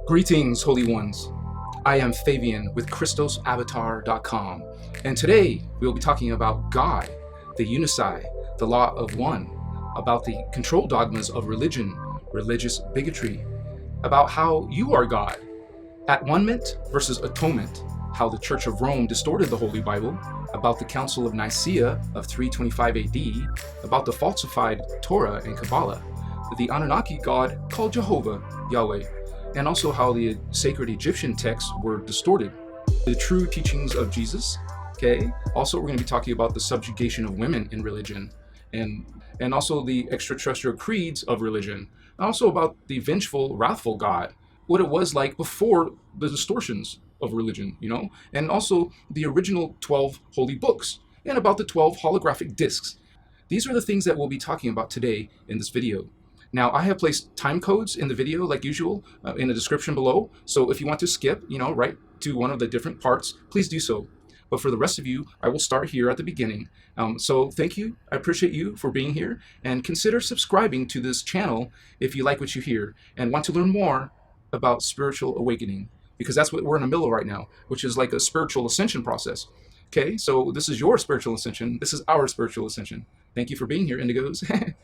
Greetings, Holy Ones. I am Fabian with ChristosAvatar.com, and today we will be talking about God, the Yunasai, the Law of One, about the control dogmas of religion, religious bigotry, about how you are God, At-ONE-ment versus Atonement, how the Church of Rome distorted the Holy Bible, about the Council of Nicaea of 325 AD, about the falsified Torah and Kaballah, the Anunnaki God called Jehovah, Yahweh, and also how the sacred Egyptian texts were distorted, the true teachings of Jesus. Okay. Also, we're going to be talking about the subjugation of women in religion, and also the extraterrestrial creeds of religion. Also about the vengeful, wrathful God, what it was like before the distortions of religion, and also the original 12 holy books, and about the 12 holographic discs. These are the things that we'll be talking about today in this video. Now, I have placed time codes in the video, like usual, in the description below. So if you want to skip, right to one of the different parts, please do so. But for the rest of you, I will start here at the beginning. So thank you. I appreciate you for being here. And consider subscribing to this channel if you like what you hear and want to learn more about spiritual awakening, because that's what we're in the middle of right now, which is like a spiritual ascension process. Okay, so this is your spiritual ascension. This is our spiritual ascension. Thank you for being here, Indigos.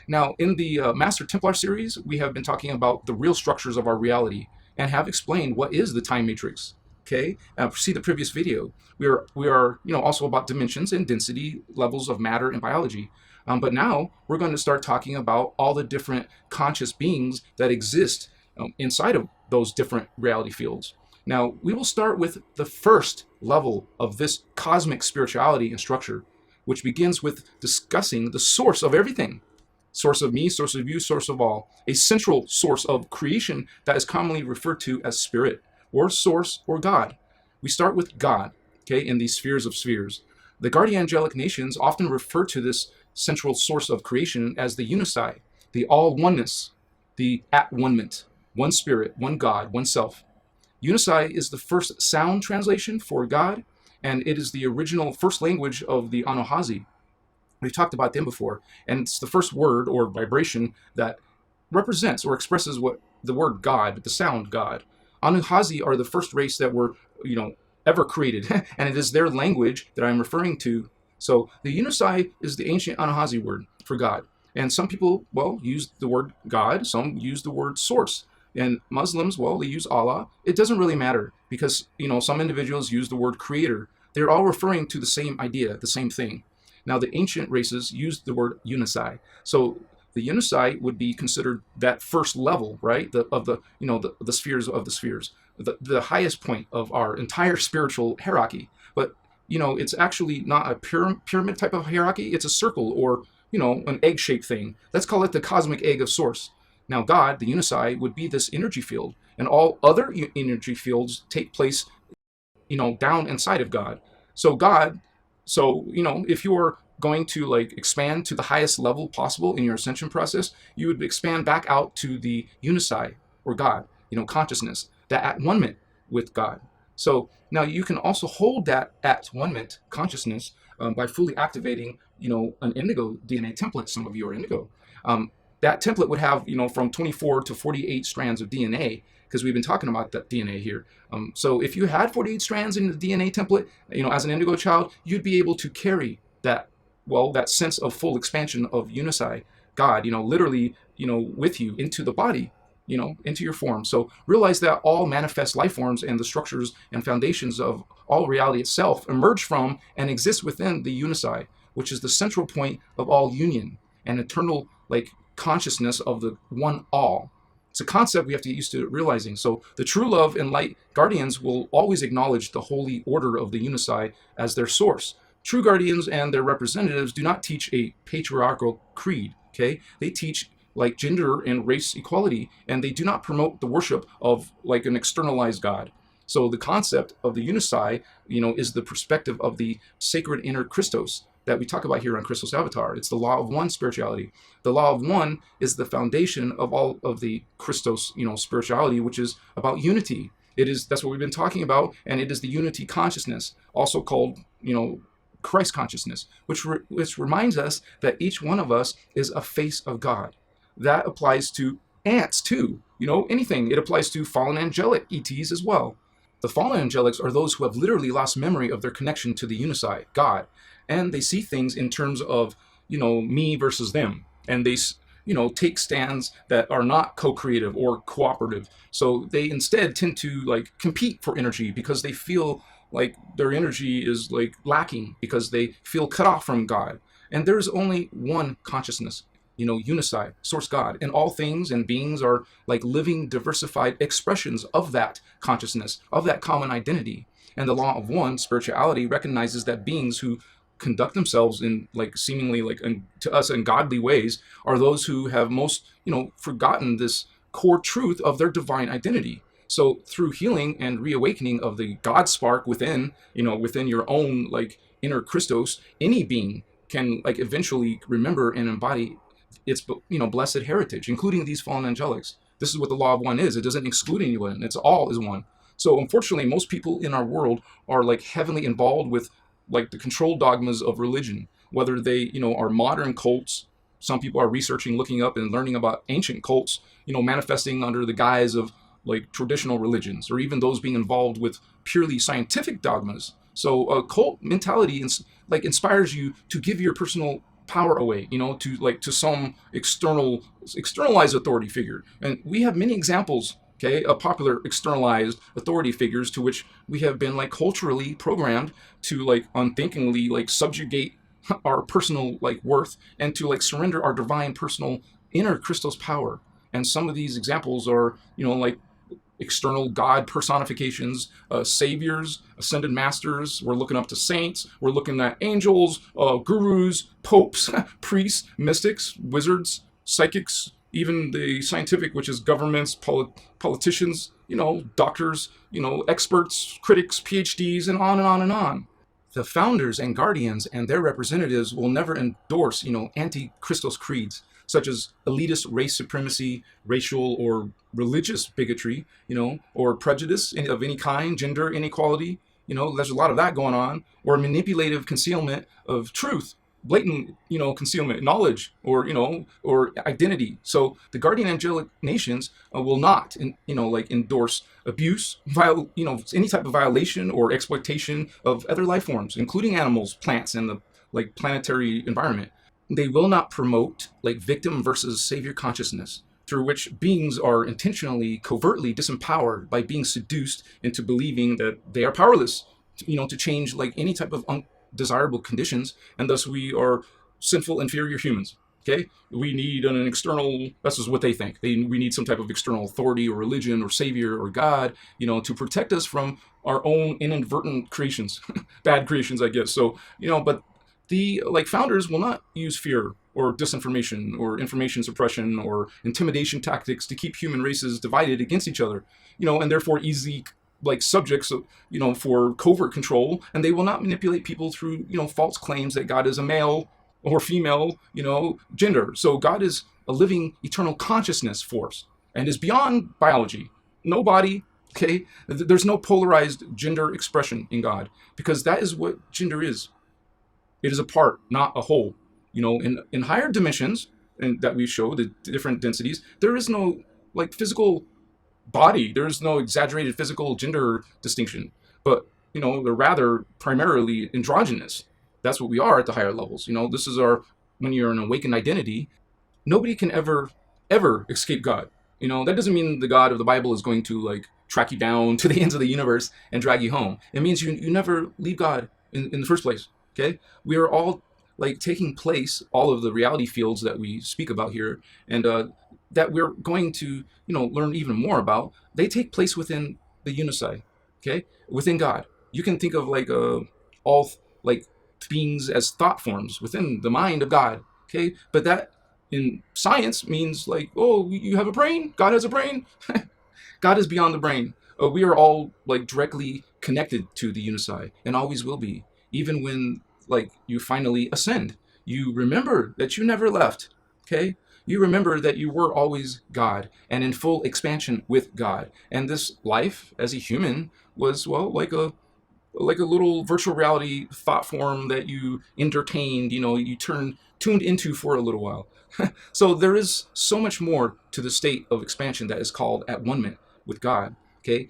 Now, in the Master Templar series, we have been talking about the real structures of our reality and have explained what is the time matrix. Okay, see the previous video. We are also about dimensions and density levels of matter and biology. But now we're going to start talking about all the different conscious beings that exist inside of those different reality fields. Now, we will start with the first level of this cosmic spirituality and structure, which begins with discussing the source of everything. Source of me, source of you, source of all. A central source of creation that is commonly referred to as spirit, or source, or God. We start with God, okay, in these spheres of spheres. The guardian angelic nations often refer to this central source of creation as the Yunasai, the ALL-ONE-ness, the At-ONE-ment, one spirit, one God, one self. Yunasai is the first sound translation for God, and it is the original first language of the Anuhazi. We've talked about them before, and it's the first word or vibration that represents or expresses what the word God, the sound God. Anuhazi are the first race that were, ever created, and it is their language that I'm referring to. So the Yunasai is the ancient Anuhazi word for God, and some people, use the word God, some use the word source, and Muslims, they use Allah. It doesn't really matter because, some individuals use the word creator. They're all referring to the same idea, the same thing. Now, the ancient races used the word Yunasai. So the Yunasai would be considered that first level, right? The spheres of the spheres, the highest point of our entire spiritual hierarchy. But, it's actually not a pyramid type of hierarchy. It's a circle or, an egg-shaped thing. Let's call it the cosmic egg of source. Now, God, the Yunasai, would be this energy field, and all other energy fields take place, down inside of God. So God, if you are going to expand to the highest level possible in your ascension process, you would expand back out to the Yunasai or God, consciousness, that at-one-ment with God. So now you can also hold that at-one-ment consciousness by fully activating, an indigo DNA template. Some of you are indigo. That template would have, from 24 to 48 strands of DNA, because we've been talking about that DNA here. So if you had 48 strands in the DNA template, as an indigo child, you'd be able to carry that, that sense of full expansion of Yunasai, God, literally, with you into the body, into your form. So realize that all manifest life forms and the structures and foundations of all reality itself emerge from and exist within the Yunasai, which is the central point of all union and eternal, consciousness of the one all. It's a concept we have to get used to realizing. So the true love and light guardians will always acknowledge the holy order of the Yunasai as their source. True guardians and their representatives do not teach a patriarchal creed, okay? They teach gender and race equality, and they do not promote the worship of an externalized God. So the concept of the Yunasai, is the perspective of the sacred Inner Christos that we talk about here on Christos Avatar. It's the law of one spirituality. The law of one is the foundation of all of the Christos, spirituality, which is about unity. That's what we've been talking about, and it is the unity consciousness, also called, Christ consciousness, which reminds us that each one of us is a face of God. That applies to ants too, anything. It applies to fallen angelic ETs as well. The fallen angelics are those who have literally lost memory of their connection to the Yunasai God, and they see things in terms of, me versus them, and they take stands that are not co-creative or cooperative. So they instead tend to like compete for energy because they feel like their energy is like lacking because they feel cut off from God. And there's only one consciousness, Yunasai, source God, and all things and beings are like living diversified expressions of that consciousness, of that common identity. And the law of one, spirituality, recognizes that beings who conduct themselves in like seemingly like to us in godly ways are those who have most forgotten this core truth of their divine identity. So through healing and reawakening of the God spark within within your own like inner Christos, any being can like eventually remember and embody its blessed heritage, including these fallen angelics. This is what the law of one is. It doesn't exclude anyone. It's all is one. So unfortunately, most people in our world are like heavily involved with like the controlled dogmas of religion, whether they, are modern cults. Some people are researching, looking up and learning about ancient cults, manifesting under the guise of like traditional religions, or even those being involved with purely scientific dogmas. So a cult mentality inspires you to give your personal power away, to some externalized authority figure. And we have many examples, of popular externalized authority figures to which we have been like culturally programmed to like unthinkingly like subjugate our personal like worth and to like surrender our divine personal inner Christos power. And some of these examples are, like external God personifications, saviors, ascended masters. We're looking up to saints. We're looking at angels, gurus, popes, priests, mystics, wizards, psychics, even the scientific, which is governments, politicians, doctors, experts, critics, PhDs, and on and on and on. The founders and guardians and their representatives will never endorse, anti-Christos creeds, such as elitist race supremacy, racial or religious bigotry, or prejudice of any kind, gender inequality. There's a lot of that going on, or manipulative concealment of truth, blatant, concealment, knowledge, or identity. So the guardian angelic nations will not, endorse abuse, any type of violation or exploitation of other life forms, including animals, plants, and the like planetary environment. They will not promote like victim versus savior consciousness, through which beings are intentionally, covertly disempowered by being seduced into believing that they are powerless, to change like any type of undesirable conditions, and thus we are sinful, inferior humans. We need an external, this is what they think. We need some type of external authority or religion or savior or God, to protect us from our own inadvertent creations, bad creations, I guess. So, but the like founders will not use fear or disinformation or information suppression or intimidation tactics to keep human races divided against each other, and therefore easy like subjects, for covert control. And they will not manipulate people through, false claims that God is a male or female, gender. So God is a living, eternal consciousness force and is beyond biology. No body, There's no polarized gender expression in God, because that is what gender is. It is a part, not a whole. In higher dimensions, and that we show the different densities, there is no like physical body. There is no exaggerated physical gender distinction. But they're rather primarily androgynous. That's what we are at the higher levels. This is when you're an awakened identity, nobody can ever escape God. That doesn't mean the God of the Bible is going to like track you down to the ends of the universe and drag you home. It means you never leave God in the first place. We are all like taking place, all of the reality fields that we speak about here, and that we're going to learn even more about. They take place within the Yunasai, within God. You can think of like all like beings as thought forms within the mind of God, but that in science means like, oh, you have a brain, God has a brain. God is beyond the brain. We are all like directly connected to the Yunasai and always will be. Even when like you finally ascend, you remember that you never left. You remember that you were always God and in full expansion with God. And this life as a human was, well, like like a little virtual reality thought form that you entertained, you tuned into for a little while. So there is so much more to the state of expansion that is called at-one-ment with God. Okay,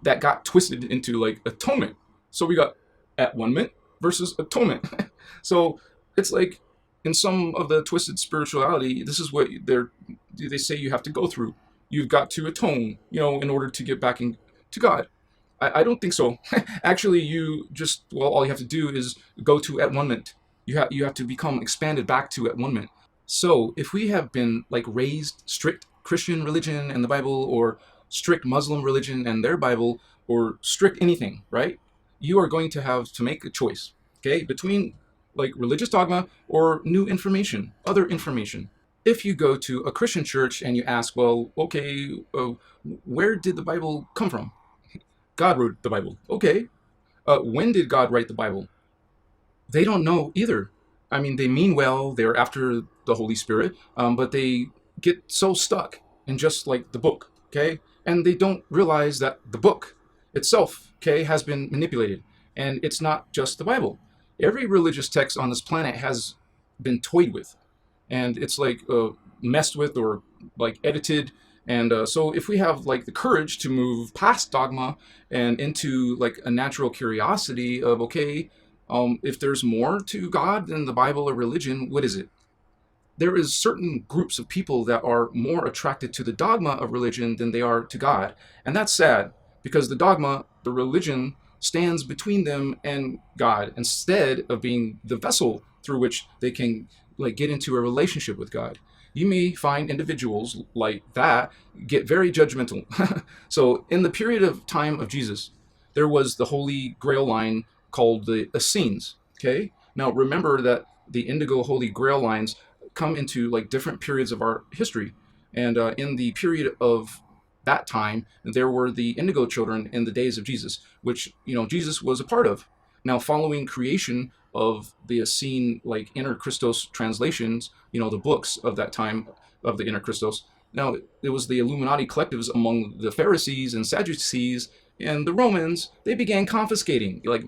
that got twisted into like atonement. So we got at-one-ment versus atonement. So it's like in some of the twisted spirituality, this is what they say you have to go through. You've got to atone, in order to get back to God. I don't think so. Actually, all you have to do is go to at-one-ment. You have to become expanded back to at-one-ment. So if we have been like raised strict Christian religion and the Bible, or strict Muslim religion and their Bible, or strict anything, right? You are going to have to make a choice, okay, between like religious dogma or new information, other information. If you go to a Christian church and you ask, well, okay, where did the Bible come from? God wrote the Bible. Okay. When did God write the Bible? They don't know either. I mean, they mean well, they're after the Holy Spirit, but they get so stuck in just like the book, okay? And they don't realize that the book itself, okay, has been manipulated. And it's not just the Bible. Every religious text on this planet has been toyed with. And it's like messed with or like edited. And so if we have like the courage to move past dogma and into like a natural curiosity of, okay, if there's more to God than the Bible or religion, what is it? There is certain groups of people that are more attracted to the dogma of religion than they are to God. And that's sad, because the dogma, the religion, stands between them and God instead of being the vessel through which they can like get into a relationship with God. You may find individuals like that get very judgmental. So in the period of time of Jesus, there was the Holy Grail line called the Essenes. Okay, now remember that the Indigo Holy Grail lines come into like different periods of our history, and in the period of that time, there were the Indigo children in the days of Jesus, which Jesus was a part of. Now, following creation of the Essene like Inner Christos translations, the books of that time of the Inner Christos. Now, it was the Illuminati collectives among the Pharisees and Sadducees and the Romans. They began confiscating, like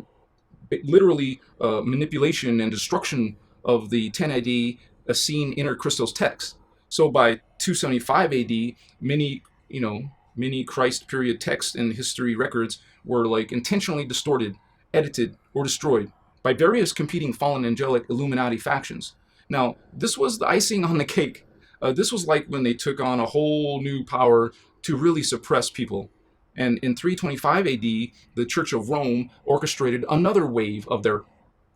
literally manipulation and destruction of the 10 AD Essene Inner Christos text. So by 275 AD, many Christ period texts and history records were like intentionally distorted, edited, or destroyed by various competing fallen angelic Illuminati factions. Now, this was the icing on the cake. This was like when they took on a whole new power to really suppress people. And in 325 AD, the Church of Rome orchestrated another wave of their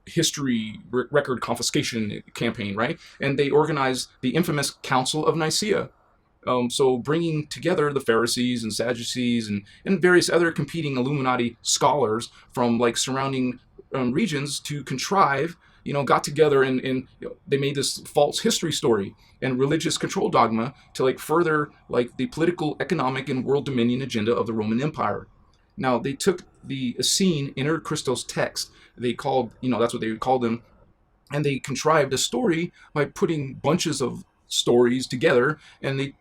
history record confiscation campaign, right? And they organized the infamous Council of Nicaea. So bringing together the Pharisees and Sadducees and various other competing Illuminati scholars from like surrounding regions to contrive, got together and they made this false history story and religious control dogma to like further like the political, economic, and world dominion agenda of the Roman Empire. Now they took the Essene Inner Christos text, they called, that's what they called them, and they contrived a story by putting bunches of stories together, and they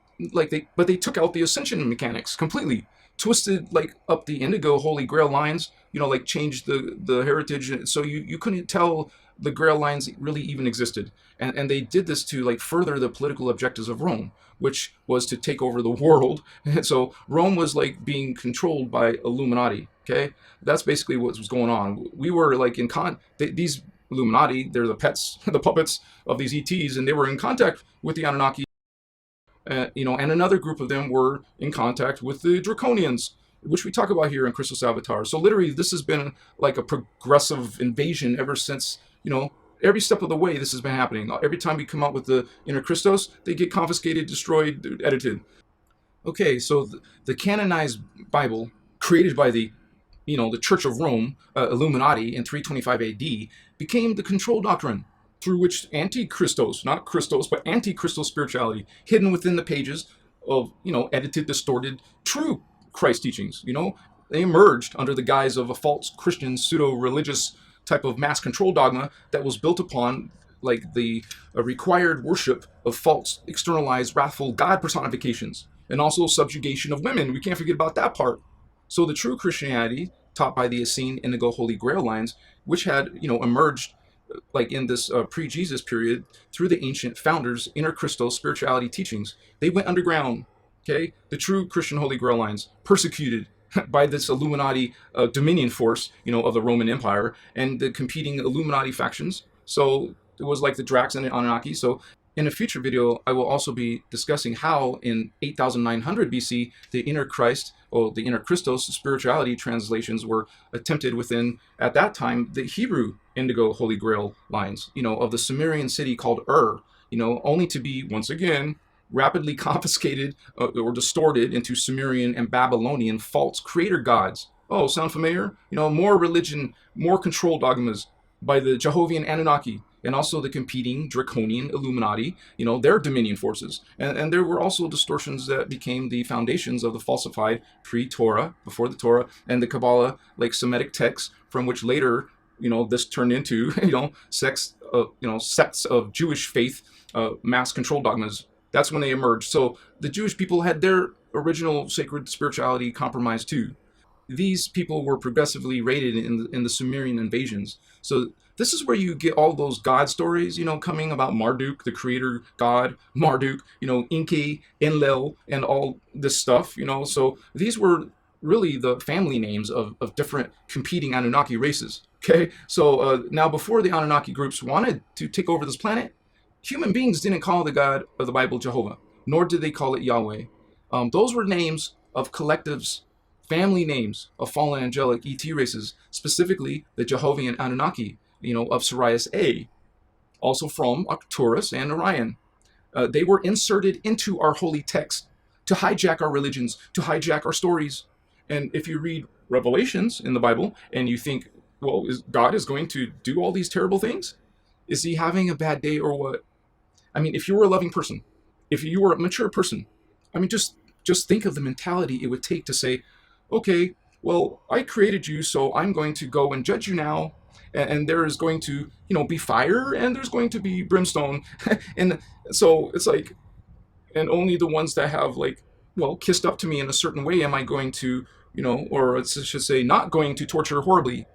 took out the ascension mechanics completely, twisted like up the Indigo Holy Grail lines, like changed the heritage, so you couldn't tell the Grail lines really even existed. And they did this to like further the political objectives of Rome, which was to take over the world. And so Rome was like being controlled by Illuminati. Okay, that's basically what was going on. We were like these Illuminati, they're the pets, the puppets of these ETs, and they were in contact with the Anunnaki. And another group of them were in contact with the Draconians, which we talk about here in Christos Avatar. So literally, this has been like a progressive invasion ever since, every step of the way this has been happening. Every time we come out with the Inner Christos, they get confiscated, destroyed, edited. Okay, so the canonized Bible, created by the Church of Rome, Illuminati, in 325 AD, became the control doctrine through which anti-Christos, not Christos, but anti-Christos spirituality, hidden within the pages of, edited, distorted, true Christ teachings, they emerged under the guise of a false Christian, pseudo-religious type of mass control dogma that was built upon like the required worship of false, externalized, wrathful God personifications, and also subjugation of women. We can't forget about that part. So the true Christianity taught by the Essene Indigo Holy Grail lines, which had, emerged like in this pre-Jesus period through the ancient founders' Inner Christos spirituality teachings. They went underground. Okay, the true Christian Holy Grail lines, persecuted by this Illuminati dominion force, of the Roman Empire and the competing Illuminati factions. So it was like the Dracs and the Anunnaki. So in a future video, I will also be discussing how in 8900 BC, the Inner Christ, or the Inner Christos spirituality translations were attempted within, at that time, the Hebrew Indigo Holy Grail lines, of the Sumerian city called only to be, once again, rapidly confiscated or distorted into Sumerian and Babylonian false creator gods. Oh, sound familiar? More religion, more control dogmas by the Jehovian Anunnaki, and also the competing draconian Illuminati, their dominion forces. And there were also distortions that became the foundations of the falsified pre-Torah, before the Torah, and the Kaballah, like Semitic texts, from which later, this turned into, sects of Jewish faith, mass control dogmas. That's when they emerged. So the Jewish people had their original sacred spirituality compromised too. These people were progressively raided in the Sumerian invasions. So this is where you get all those God stories, coming about Marduk, the creator god, Marduk, Enki, Enlil, and all this stuff, So these were really the family names of different competing Anunnaki races. Okay, so now before the Anunnaki groups wanted to take over this planet, human beings didn't call the God of the Bible Jehovah, nor did they call it Yahweh. Those were names of collectives, family names of fallen angelic ET races, specifically the Jehovian Anunnaki, of Sirius A, also from Arcturus and Orion. They were inserted into our holy text to hijack our religions, to hijack our stories. And if you read Revelations in the Bible and you think, well, God is going to do all these terrible things? Is he having a bad day or what? I mean, if you were a loving person, if you were a mature person, I mean, just think of the mentality it would take to say, okay, well, I created you, so I'm going to go and judge you now. And there is going to, be fire, and there's going to be brimstone. And so it's like, and only the ones that have kissed up to me in a certain way am I going to, or I should say, not going to torture horribly.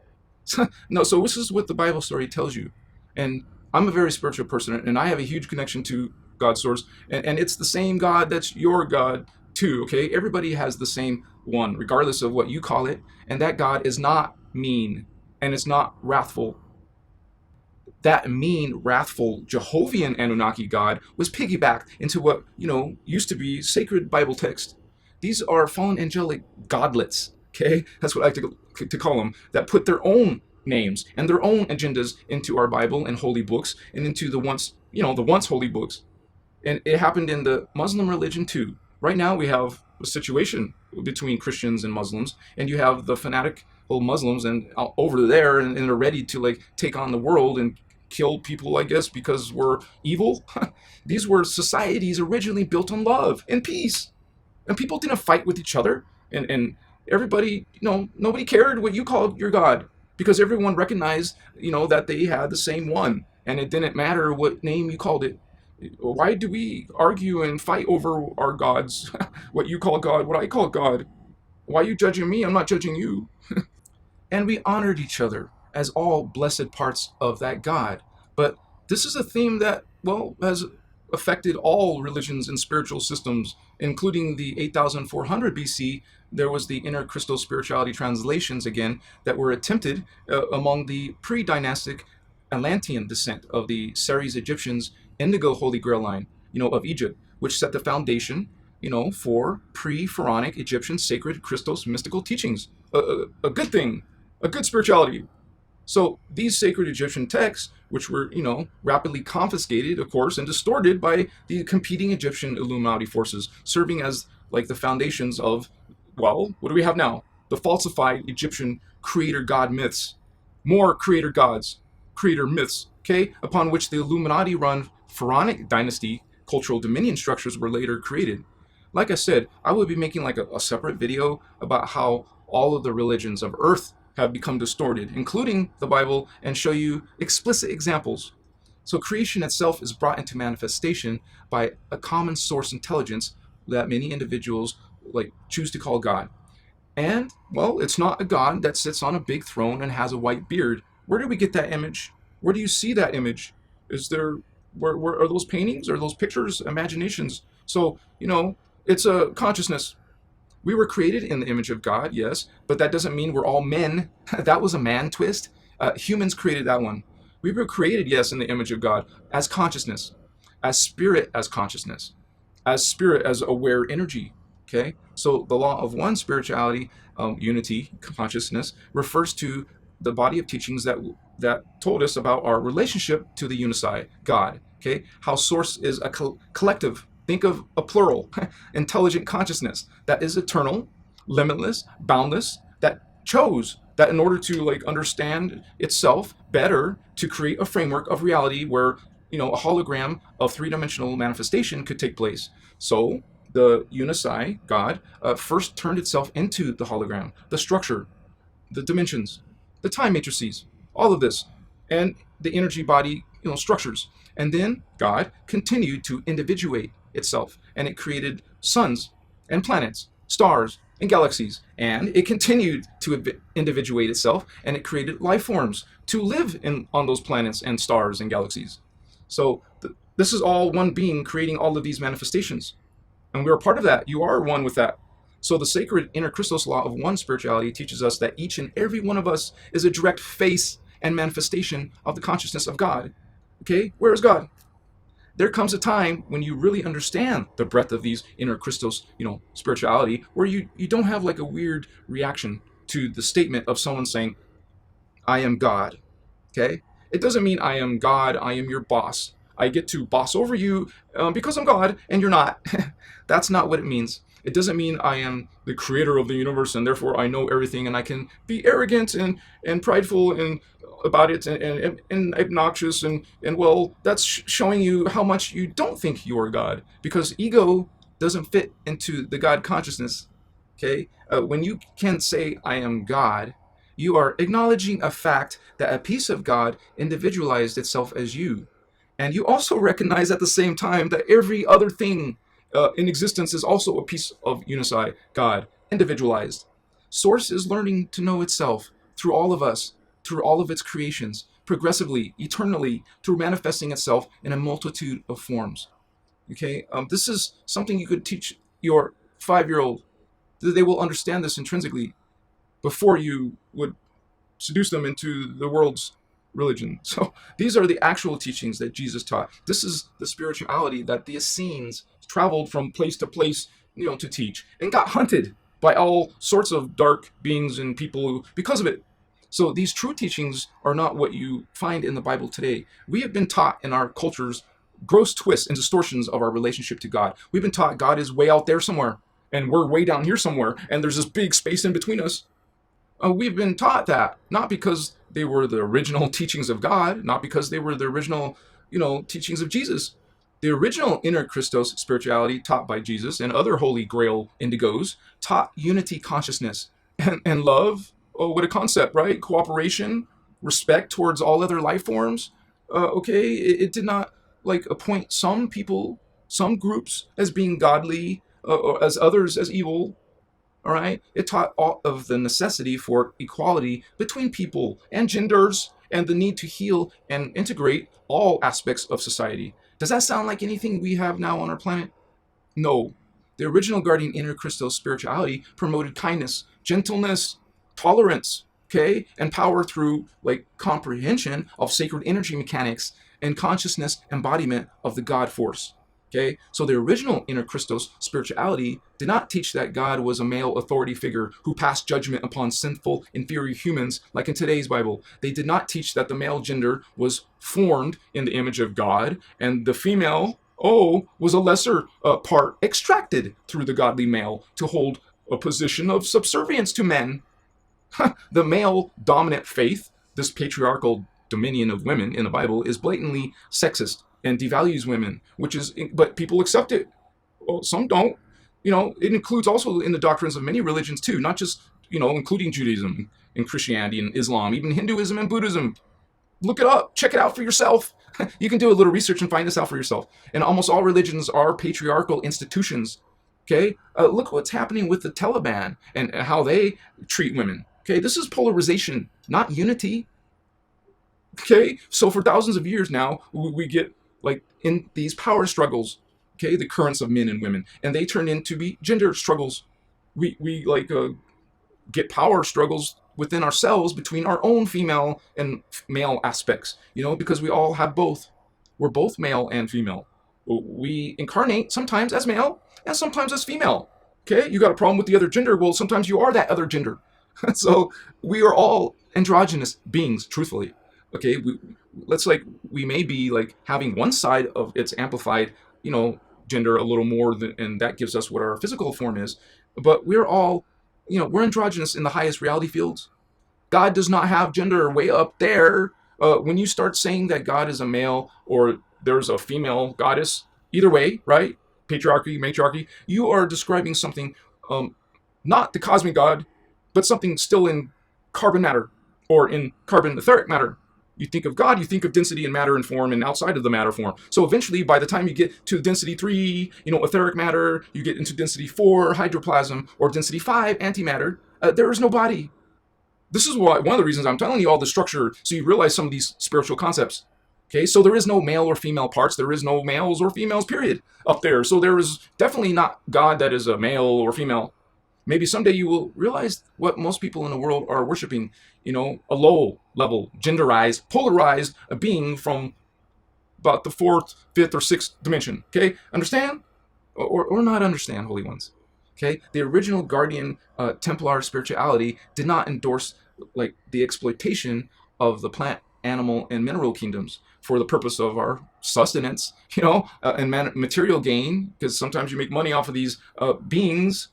No, so this is what the Bible story tells you. And I'm a very spiritual person, and I have a huge connection to God's source, and it's the same God that's your God too, okay? Everybody has the same one, regardless of what you call it, and that God is not mean, and it's not wrathful. That mean, wrathful Jehovian Anunnaki God was piggybacked into what, used to be sacred Bible text. These are fallen angelic godlets, okay? That's what I like to call them, that put their own names and their own agendas into our Bible and holy books and into the once holy books. And it happened in the Muslim religion too. Right now we have a situation between Christians and Muslims, and you have the fanatical Muslims and over there, and they're ready to take on the world and kill people, I guess, because we're evil. These were societies originally built on love and peace, and people didn't fight with each other, and everybody, nobody cared what you called your God, because everyone recognized, that they had the same one, and it didn't matter what name you called it. Why do we argue and fight over our gods? What you call God, what I call God. Why are you judging me? I'm not judging you. And we honored each other as all blessed parts of that God. But this is a theme that, has affected all religions and spiritual systems, including the 8400 BC. There was the Inner Christos spirituality translations again that were attempted among the pre-dynastic Atlantean descent of the Ceres Egyptians Indigo Holy Grail line, of Egypt, which set the foundation, for pre-pharaonic Egyptian sacred Christos mystical teachings. A good thing, a good spirituality. So these sacred Egyptian texts, which were, rapidly confiscated, of course, and distorted by the competing Egyptian Illuminati forces, serving as the foundations of, what do we have now? The falsified Egyptian creator god myths. More creator gods, creator myths, okay, upon which the Illuminati run pharaonic dynasty cultural dominion structures were later created. Like I said, I will be making a separate video about how all of the religions of Earth have become distorted, including the Bible, and show you explicit examples. So creation itself is brought into manifestation by a common source intelligence that many individuals choose to call God. And, well, it's not a God that sits on a big throne and has a white beard. Where do we get that image? Where do you see that image? Is there, where are those paintings? Are those pictures, imaginations? So, it's a consciousness. We were created in the image of God, yes, but that doesn't mean we're all men. That was a man twist. Humans created that one. We were created, yes, in the image of God as consciousness, as spirit as consciousness, as spirit as aware energy. Okay, so the law of one spirituality, unity, consciousness, refers to the body of teachings that told us about our relationship to the Yunasai God. Okay, how source is a collective. Think of a plural, intelligent consciousness that is eternal, limitless, boundless, that chose that in order to understand itself better, to create a framework of reality where a hologram of three-dimensional manifestation could take place. So the Yunasai God first turned itself into the hologram, the structure, the dimensions, the time matrices, all of this, and the energy body structures. And then God continued to individuate itself, and it created suns and planets, stars and galaxies, and it continued to individuate itself, and it created life forms to live on those planets and stars and galaxies. So this is all one being creating all of these manifestations, and we're a part of that. You are one with that. So the sacred Inner Christos law of one spirituality teaches us that each and every one of us is a direct face and manifestation of the consciousness of God. Okay, where is God? There comes a time when you really understand the breadth of these Inner Christos, spirituality, where you don't have a weird reaction to the statement of someone saying, I am God. Okay? It doesn't mean I am God, I am your boss. I get to boss over you because I'm God and you're not. That's not what it means. It doesn't mean I am the creator of the universe and therefore I know everything and I can be arrogant and prideful and about it and obnoxious and well, that's showing you how much you don't think you are God, because ego doesn't fit into the God consciousness. Okay? When you can say I am God, you are acknowledging a fact that a piece of God individualized itself as you. And you also recognize at the same time that every other thing in existence is also a piece of Yunasai God, individualized. Source is learning to know itself through all of us, through all of its creations, progressively, eternally, through manifesting itself in a multitude of forms. Okay, this is something you could teach your 5-year-old. They will understand this intrinsically before you would seduce them into the world's religion. So these are the actual teachings that Jesus taught. This is the spirituality that the Essenes traveled from place to place, to teach, and got hunted by all sorts of dark beings and people because of it. So these true teachings are not what you find in the Bible today. We have been taught in our cultures gross twists and distortions of our relationship to God. We've been taught God is way out there somewhere, and we're way down here somewhere, and there's this big space in between us. We've been taught that, not because they were the original teachings of God, not because they were the original, teachings of Jesus. The original Inner Christos spirituality taught by Jesus and other Holy Grail indigos taught unity consciousness and love. Oh, what a concept, right? Cooperation, respect towards all other life forms. Okay, it did not appoint some people, some groups as being godly, or as others as evil. All right, it taught all of the necessity for equality between people and genders and the need to heal and integrate all aspects of society. Does that sound like anything we have now on our planet? No. The original guardian Inner Christos spirituality promoted kindness, gentleness, tolerance, okay, and power through comprehension of sacred energy mechanics and consciousness embodiment of the God force. Okay, so the original Inner Christos spirituality did not teach that God was a male authority figure who passed judgment upon sinful, inferior humans like in today's Bible. They did not teach that the male gender was formed in the image of God and the female, was a lesser part extracted through the godly male to hold a position of subservience to men. The male dominant faith, this patriarchal dominion of women in the Bible, is blatantly sexist and devalues women, but people accept it. Well, some don't. It includes also in the doctrines of many religions too, not just, including Judaism and Christianity and Islam, even Hinduism and Buddhism. Look it up, check it out for yourself. You can do a little research and find this out for yourself. And almost all religions are patriarchal institutions. Okay, look what's happening with the Taliban and how they treat women. Okay, this is polarization, not unity. Okay, so for thousands of years now, we get like in these power struggles. Okay, the currents of men and women, and they turn into be gender struggles. We like get power struggles within ourselves between our own female and male aspects, because we all have both. We're both male and female. We incarnate sometimes as male and sometimes as female. Okay, you got a problem with the other gender? Well, sometimes you are that other gender. So we are all androgynous beings, truthfully. Okay, we may be like having one side of its amplified, gender a little more and that gives us what our physical form is. But we're all, we're androgynous in the highest reality fields. God does not have gender way up there. When you start saying that God is a male or there's a female goddess, either way, right? Patriarchy, matriarchy, you are describing something, not the cosmic God, but something still in carbon matter or in carbon etheric matter. You think of God, you think of density and matter and form and outside of the matter form. So eventually, by the time you get to density 3, etheric matter, you get into density 4, hydroplasm, or density 5, antimatter, there is no body. This is why one of the reasons I'm telling you all the structure, so you realize some of these spiritual concepts. Okay, so there is no male or female parts. There is no males or females, period, up there. So there is definitely not God that is a male or female. Maybe someday you will realize what most people in the world are worshiping, a low level, genderized, polarized being from about the 4th, 5th, or 6th dimension. Okay, understand? Or not understand, holy ones. Okay, the original guardian Templar spirituality did not endorse like the exploitation of the plant, animal, and mineral kingdoms for the purpose of our sustenance, and material gain, because sometimes you make money off of these beings.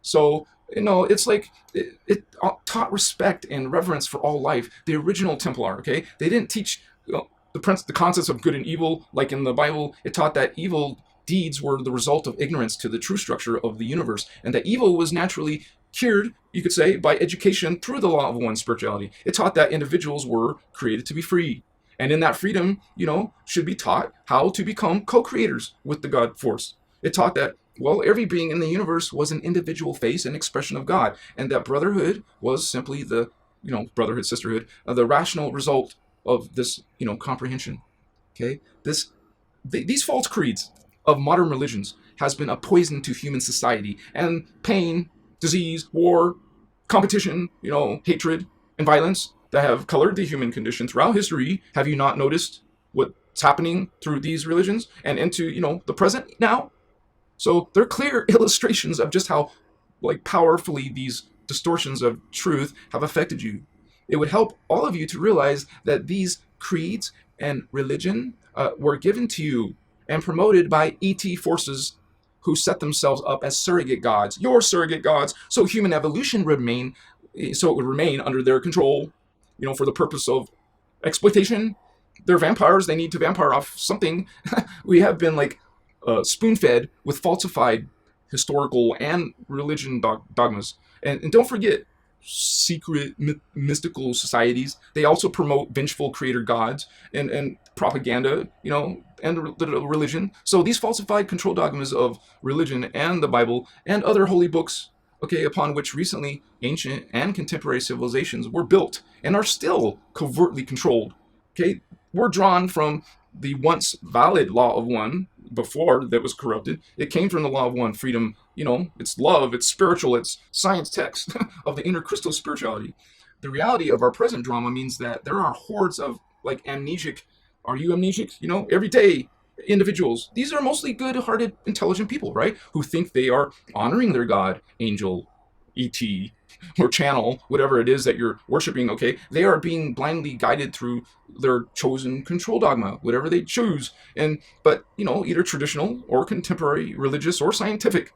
So, it's like it taught respect and reverence for all life. The original Templar, okay? They didn't teach the concepts of good and evil like in the Bible. It taught that evil deeds were the result of ignorance to the true structure of the universe, and that evil was naturally cured, you could say, by education through the law of one spirituality. It taught that individuals were created to be free. And in that freedom, should be taught how to become co-creators with the God force. It taught that, well, every being in the universe was an individual face and expression of God, and that brotherhood was simply the, brotherhood, sisterhood, the rational result of this, comprehension. Okay, these false creeds of modern religions has been a poison to human society, and pain, disease, war, competition, hatred, and violence that have colored the human condition throughout history. Have you not noticed what's happening through these religions and into, the present now? So they're clear illustrations of just how powerfully these distortions of truth have affected you. It would help all of you to realize that these creeds and religion were given to you and promoted by ET forces who set themselves up as surrogate gods, your surrogate gods, so human evolution would remain under their control, for the purpose of exploitation. They're vampires. They need to vampire off something. We have been spoon-fed with falsified historical and religion dogmas. And don't forget, secret mystical societies, they also promote vengeful creator gods and propaganda, and religion. So these falsified control dogmas of religion and the Bible and other holy books, okay, upon which recently ancient and contemporary civilizations were built and are still covertly controlled. Okay, we're drawn from the once valid law of one before that was corrupted. It came from the law of one, freedom, it's love, it's spiritual, it's science text of the Inner Christos spirituality. The reality of our present drama means that there are hordes of amnesic, are you amnesic? Everyday individuals. These are mostly good-hearted, intelligent people, right? Who think they are honoring their God, angel, ET, or channel, whatever it is that you're worshiping, okay? They are being blindly guided through their chosen control dogma, whatever they choose. But either traditional or contemporary, religious or scientific.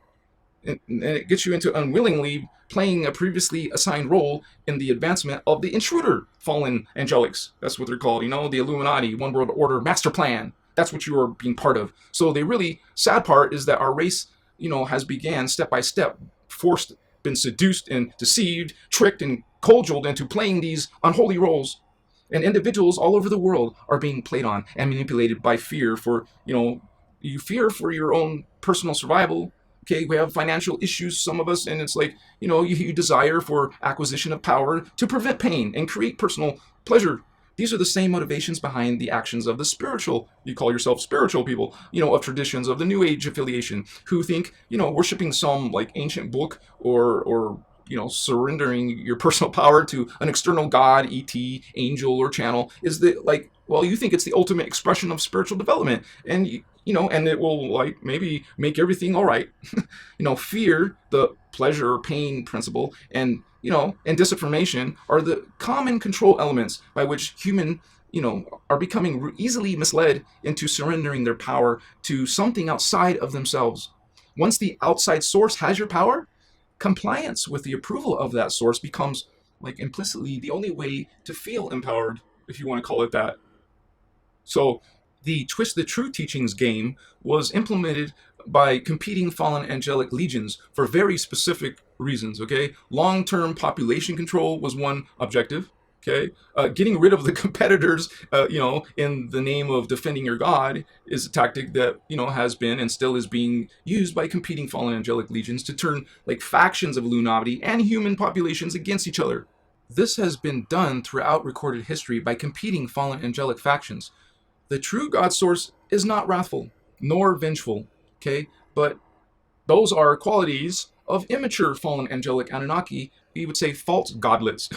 And it gets you into unwillingly playing a previously assigned role in the advancement of the intruder fallen angelics. That's what they're called, the Illuminati, One World Order, Master Plan. That's what you are being part of. So the really sad part is that our race, has began step by step, been seduced and deceived, tricked and cajoled into playing these unholy roles. And individuals all over the world are being played on and manipulated by fear for, you fear for your own personal survival, Okay, we have financial issues, some of us, and it's like, you desire for acquisition of power to prevent pain and create personal pleasure. These are the same motivations behind the actions of the spiritual, you call yourself spiritual people, of traditions of the New Age affiliation, who think, worshiping some like ancient book or surrendering your personal power to an external god, ET, angel, or channel is the like, well, you think it's the ultimate expression of spiritual development, and and it will like maybe make everything all right. Fear, the pleasure or pain principle, and disinformation are the common control elements by which human, are becoming easily misled into surrendering their power to something outside of themselves. Once the outside source has your power, compliance with the approval of that source becomes like implicitly the only way to feel empowered, if you want to call it that. So the Twist the True Teachings game was implemented by competing fallen angelic legions for very specific reasons, okay? Long-term population control was one objective, okay? Getting rid of the competitors, in the name of defending your god is a tactic that, has been and still is being used by competing fallen angelic legions to turn like factions of Illuminati and human populations against each other. This has been done throughout recorded history by competing fallen angelic factions. The true God source is not wrathful, nor vengeful, okay? But those are qualities of immature fallen angelic Anunnaki, we would say false godlets.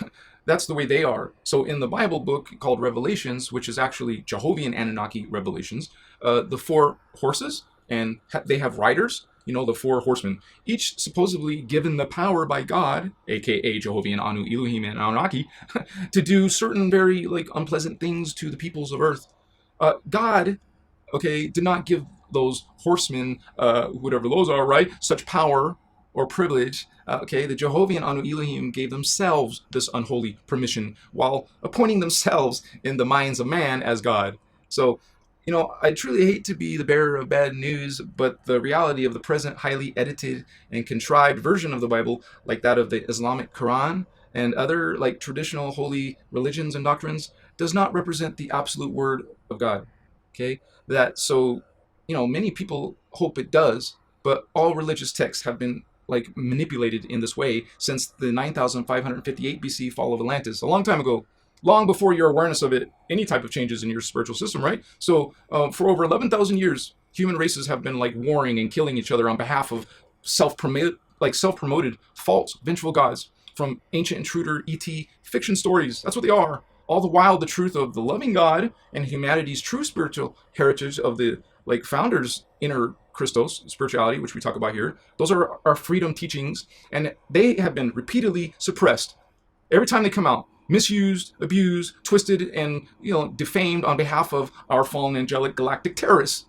That's the way they are. So in the Bible book called Revelations, which is actually Jehovian Anunnaki Revelations, the four horses, and they have riders, the four horsemen, each supposedly given the power by God, aka Jehovian Anu, Elohim, and Anunnaki, to do certain very like unpleasant things to the peoples of Earth. God, okay, did not give those horsemen, whatever those are, right, such power or privilege. Okay, the Jehovian Anu Elohim gave themselves this unholy permission while appointing themselves in the minds of man as God. So, I truly hate to be the bearer of bad news, but the reality of the present highly edited and contrived version of the Bible, like that of the Islamic Quran and other like traditional holy religions and doctrines, does not represent the absolute word of God. Okay, many people hope it does, but all religious texts have been like manipulated in this way since the 9558 BC fall of Atlantis, a long time ago, long before your awareness of it, any type of changes in your spiritual system, right? So for over 11,000 years, human races have been like warring and killing each other on behalf of self-promoted false vengeful gods from ancient intruder ET fiction stories. That's what they are. All the while, the truth of the loving God and humanity's true spiritual heritage of the like founders' inner Christos spirituality, which we talk about here, those are our freedom teachings, and they have been repeatedly suppressed every time they come out, misused, abused, twisted, and defamed on behalf of our fallen angelic galactic terrorists.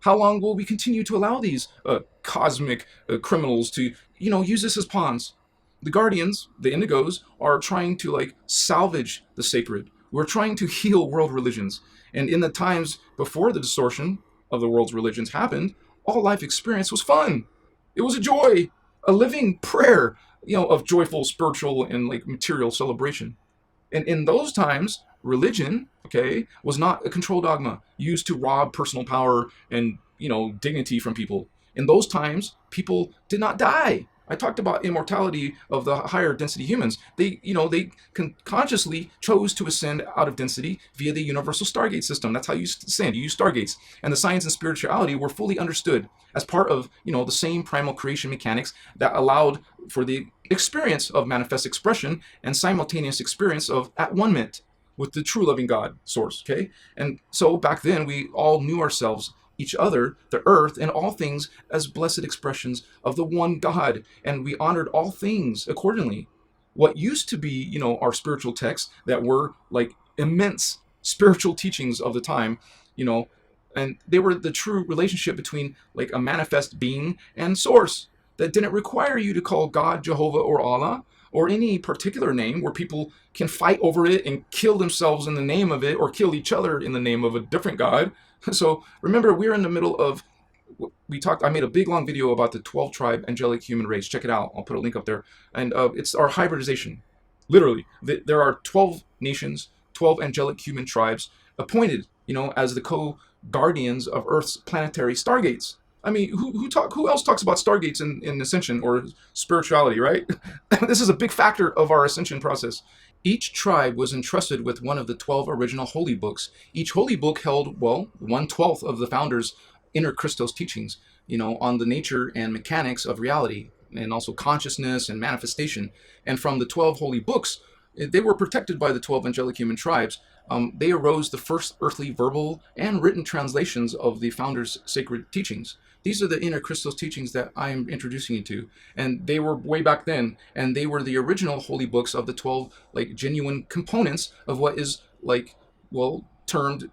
How long will we continue to allow these cosmic criminals to use this as pawns? The Guardians, the Indigos, are trying to like salvage the sacred. We're trying to heal world religions. And in the times before the distortion of the world's religions happened, all life experience was fun. It was a joy, a living prayer, of joyful spiritual and like material celebration. And in those times, religion, okay, was not a control dogma used to rob personal power and, dignity from people. In those times, people did not die. I talked about immortality of the higher density humans. They consciously chose to ascend out of density via the universal Stargate system. That's how you ascend. You use Stargates. And the science and spirituality were fully understood as part of, the same primal creation mechanics that allowed for the experience of manifest expression and simultaneous experience of At-ONE-ment with the true loving God source, okay? And so back then, we all knew ourselves, each other, the earth, and all things as blessed expressions of the one God, and we honored all things accordingly. What used to be, our spiritual texts that were like immense spiritual teachings of the time, and they were the true relationship between like a manifest being and source that didn't require you to call God, Jehovah, or Allah, or any particular name where people can fight over it and kill themselves in the name of it, or kill each other in the name of a different God. So remember, we're in the middle of, I made a big long video about the 12 tribe angelic human race. Check it out. I'll put a link up there. And it's our hybridization. Literally, there are 12 nations, 12 angelic human tribes appointed, as the co-guardians of Earth's planetary stargates. I mean, who else talks about stargates in ascension or spirituality, right? This is a big factor of our ascension process. Each tribe was entrusted with one of the 12 original holy books. Each holy book held, well, 1/12 of the founders' Inner Christos teachings, on the nature and mechanics of reality, and also consciousness and manifestation. And from the 12 holy books, they were protected by the 12 angelic human tribes. They arose the first earthly verbal and written translations of the founders' sacred teachings. These are the Inner Christos teachings that I am introducing you to. And they were way back then, and they were the original holy books of the 12, genuine components of what is, termed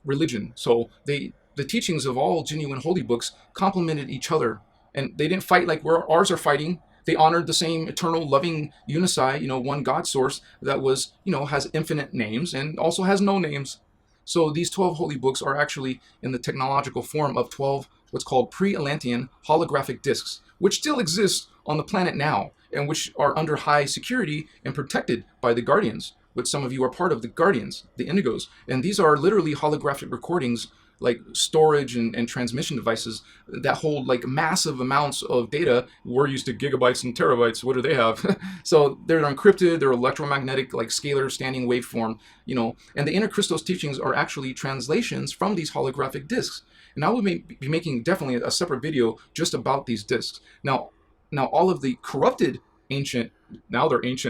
religion. So the teachings of all genuine holy books complemented each other, and they didn't fight like ours are fighting. They honored the same eternal, loving Yunasai, one God source that was, has infinite names and also has no names. So these 12 holy books are actually in the technological form of 12 what's called pre-Atlantean holographic discs, which still exist on the planet now and which are under high security and protected by the Guardians, which some of you are part of the Guardians, the Indigos. And these are literally holographic recordings, like storage and transmission devices that hold massive amounts of data. We're used to gigabytes and terabytes. What do they have? So they're encrypted, they're electromagnetic, scalar standing waveform, and the Inner Christos teachings are actually translations from these holographic discs. And I will be making definitely a separate video just about these discs. Now all of the corrupted ancient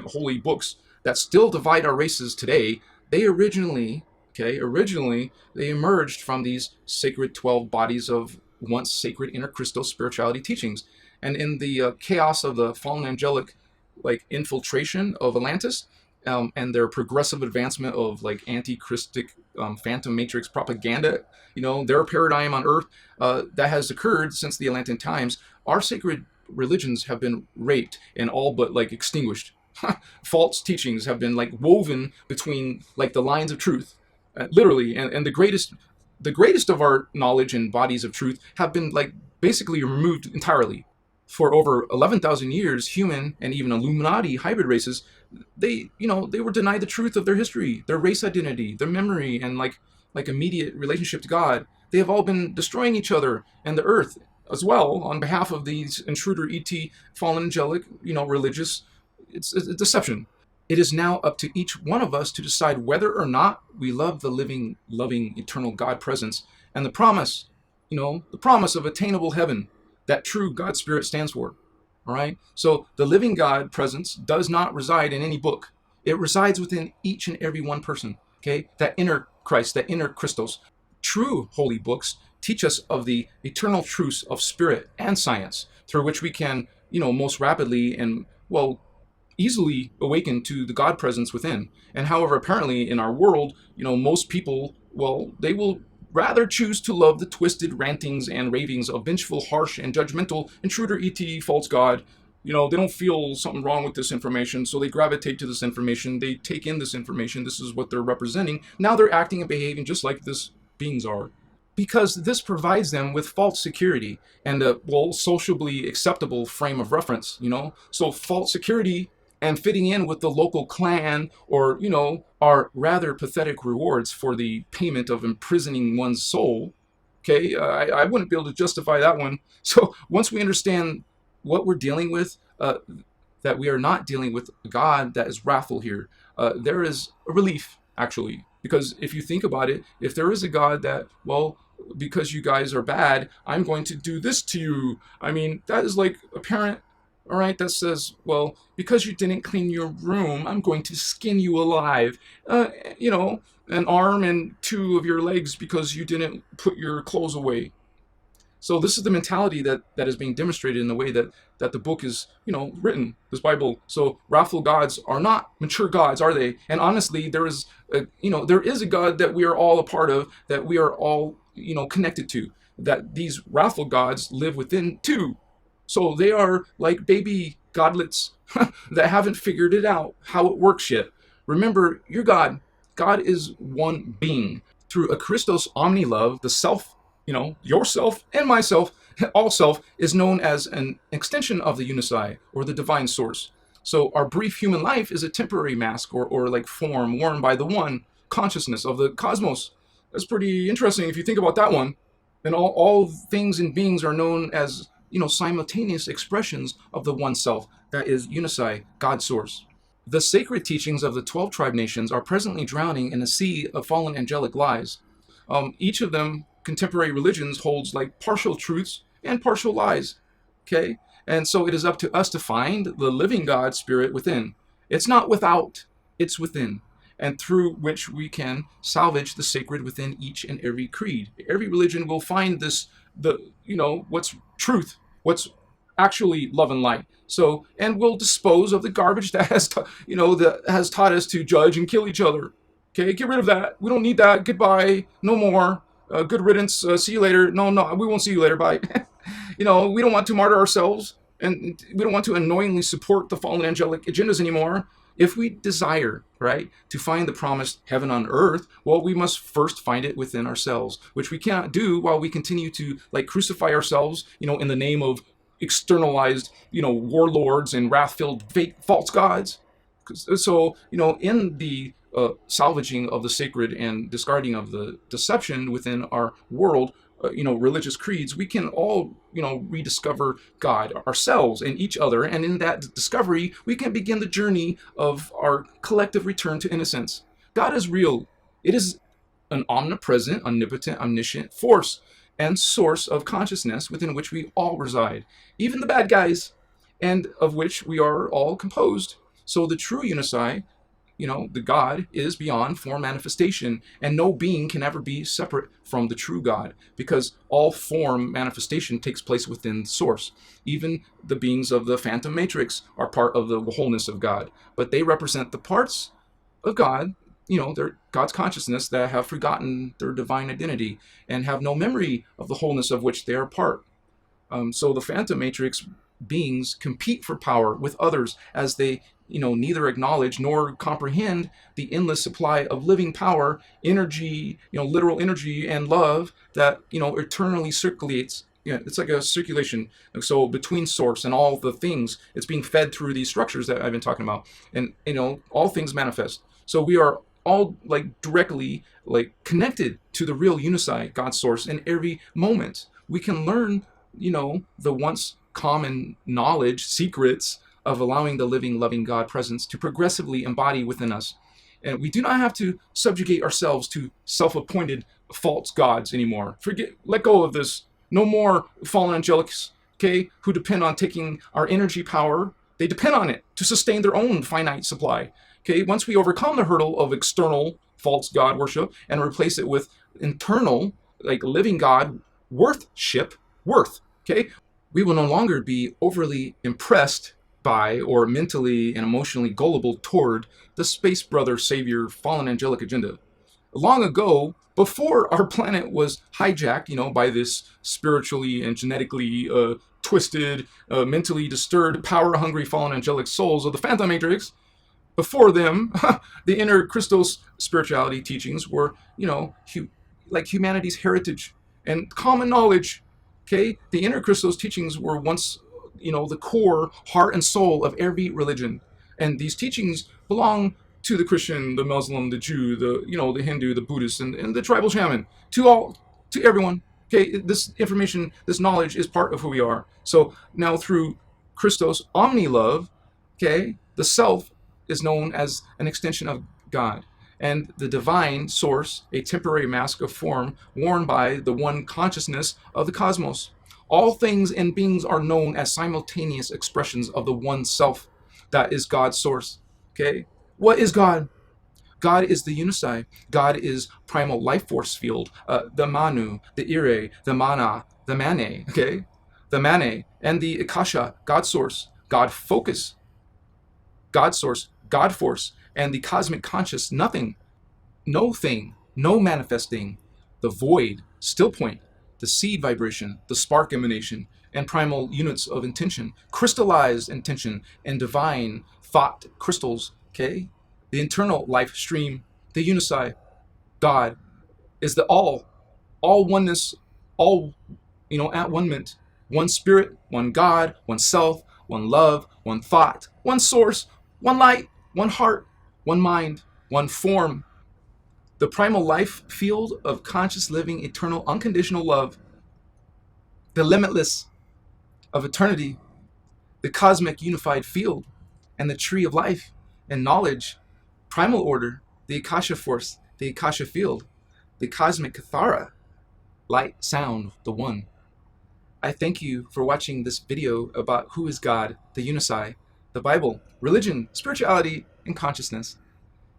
holy books that still divide our races today, they originally they emerged from these sacred 12 bodies of once sacred Inner Christos spirituality teachings. And in the chaos of the fallen angelic infiltration of Atlantis, and their progressive advancement of anti-Christic phantom matrix propaganda, their paradigm on Earth that has occurred since the Atlantean times, our sacred religions have been raped and all but extinguished. False teachings have been woven between the lines of truth. Literally, and the greatest of our knowledge and bodies of truth have been basically removed entirely. For over 11,000 years, human and even Illuminati hybrid races, they were denied the truth of their history, their race identity, their memory, and immediate relationship to God. They have all been destroying each other and the earth as well on behalf of these intruder ET fallen angelic, religious. It's a deception. It is now up to each one of us to decide whether or not we love the living, loving, eternal God presence and the promise of attainable heaven that true God Spirit stands for. All right? So the living God presence does not reside in any book. It resides within each and every one person. Okay? That inner Christ, that inner Christos. True holy books teach us of the eternal truths of spirit and science through which we can, most rapidly and, easily awaken to the God presence within. And however, apparently in our world, most people, they will rather choose to love the twisted rantings and ravings of vengeful, harsh, and judgmental intruder ET false God. They don't feel something wrong with this information, so they gravitate to this information. They take in this information. This is what they're representing. Now they're acting and behaving just like this beings are. Because this provides them with false security and a, sociably acceptable frame of reference, So false security and fitting in with the local clan or, are rather pathetic rewards for the payment of imprisoning one's soul. Okay, I wouldn't be able to justify that one. So once we understand what we're dealing with, that we are not dealing with a God that is wrathful here, there is a relief, actually. Because if you think about it, if there is a God that, because you guys are bad, I'm going to do this to you. I mean, that is apparent. All right, that says, because you didn't clean your room, I'm going to skin you alive. An arm and two of your legs because you didn't put your clothes away. So this is the mentality that is being demonstrated in the way that the book is, written, this Bible. So wrathful gods are not mature gods, are they? And honestly, there is a God that we are all a part of, that we are all, connected to, that these wrathful gods live within too. So they are like baby godlets that haven't figured it out, how it works yet. Remember, your God is one being. Through a Christos omni-love, the self, yourself and myself, all self, is known as an extension of the Yunasai, or the divine source. So our brief human life is a temporary mask or form worn by the one consciousness of the cosmos. That's pretty interesting if you think about that one. And all things and beings are known as, simultaneous expressions of the one self that is Yunasai God source. The sacred teachings of the 12 tribe nations are presently drowning in a sea of fallen angelic lies. Each of them, contemporary religions, holds like partial truths and partial lies. Okay? And so it is up to us to find the living God spirit within. It's not without, it's within. And through which we can salvage the sacred within each and every creed. Every religion will find this, what's truth, what's actually love and light. So, and we'll dispose of the garbage that that has taught us to judge and kill each other. Okay, get rid of that. We don't need that. Goodbye. No more. Good riddance. See you later. No, we won't see you later. Bye. We don't want to martyr ourselves, and we don't want to annoyingly support the fallen angelic agendas anymore. If we desire, right, to find the promised heaven on earth, well, we must first find it within ourselves, which we cannot do while we continue to crucify ourselves, in the name of externalized, warlords and wrath-filled fake false gods. So, in the salvaging of the sacred and discarding of the deception within our world, religious creeds, we can all, rediscover God, ourselves, and each other. And in that discovery, we can begin the journey of our collective return to innocence. God is real. It is an omnipresent, omnipotent, omniscient force and source of consciousness within which we all reside, even the bad guys, and of which we are all composed. So the true Yunasai, the God, is beyond form manifestation, and no being can ever be separate from the true God, because all form manifestation takes place within source. Even the beings of the phantom matrix are part of the wholeness of God, but they represent the parts of God, they're God's consciousness, that have forgotten their divine identity and have no memory of the wholeness of which they are part. So the phantom matrix beings compete for power with others as they, neither acknowledge nor comprehend the endless supply of living power, energy, literal energy and love that, eternally circulates. It's like a circulation. So between source and all the things, it's being fed through these structures that I've been talking about. And, all things manifest. So we are all directly connected to the real Yunasai God source in every moment. We can learn, the once common knowledge, secrets of allowing the living, loving God presence to progressively embody within us. And we do not have to subjugate ourselves to self-appointed false gods anymore. Let go of this. No more fallen angelics, okay, who depend on taking our energy power. They depend on it to sustain their own finite supply. Okay, once we overcome the hurdle of external false god worship and replace it with internal, living God worth, okay, we will no longer be overly impressed by or mentally and emotionally gullible toward the space brother savior fallen angelic agenda. Long ago, before our planet was hijacked, by this spiritually and genetically twisted, mentally disturbed, power-hungry fallen angelic souls of the Phantom Matrix, before them, the Inner Christos spirituality teachings were, humanity's heritage and common knowledge. Okay, the Inner Christos teachings were once, the core, heart, and soul of every religion, and these teachings belong to the Christian, the Muslim, the Jew, the Hindu, the Buddhist, and the tribal shaman, to everyone. Okay, this information, this knowledge is part of who we are. So now through Christos omni love, okay, the self is known as an extension of God, and the divine source, a temporary mask of form worn by the one consciousness of the cosmos. All things and beings are known as simultaneous expressions of the one self that is God's source. Okay? What is God? God is the Yunasai. God is primal life force field, the Manu, the Ire, the Mana, the Mane, okay? The Mane and the Akasha, God source, God focus, God source, God force, and the cosmic conscious nothing, no thing, no manifesting, the void, still point, the seed vibration, the spark emanation, and primal units of intention, crystallized intention, and divine thought crystals, okay? The internal life stream, the Yunasai God is the all oneness, all, at-ONE-ment, one spirit, one God, one self, one love, one thought, one source, one light, one heart, one mind, one form. The primal life field of conscious living, eternal, unconditional love. the limitless of eternity, the cosmic unified field, and the tree of life and knowledge, primal order, the Akasha force, the Akasha field, the cosmic Kathara, light, sound, the one. I thank you for watching this video about who is God, the Yunasai, the Bible, religion, spirituality, and consciousness.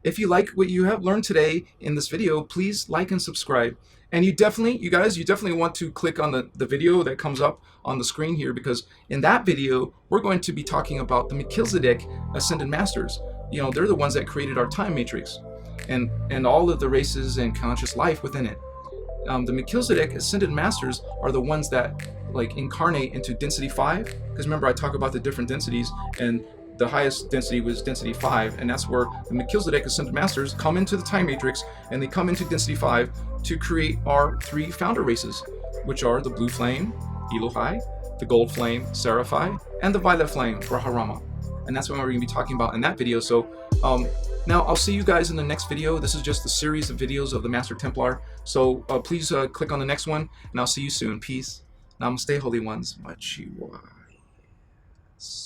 If you like what you have learned today in this video, please like and subscribe. And you definitely want to click on the video that comes up on the screen here, because in that video, we're going to be talking about the Melchizedek Ascended Masters. You know, they're the ones that created our time matrix and all of the races and conscious life within it. The Melchizedek Ascended Masters are the ones that like incarnate into density 5, because remember I talk about the different densities, and the highest density was density 5, and that's where the Melchizedek Ascended Masters come into the time matrix, and they come into density 5 to create our 3 founder races, which are the blue flame, Elohai, the gold flame, Seraphai, and the violet flame, or Harama. And that's what we're going to be talking about in that video. So now I'll see you guys in the next video. This is just a series of videos of the Master Templar. So please click on the next one, and I'll see you soon. Peace. Namaste, Holy Ones. Machiwa.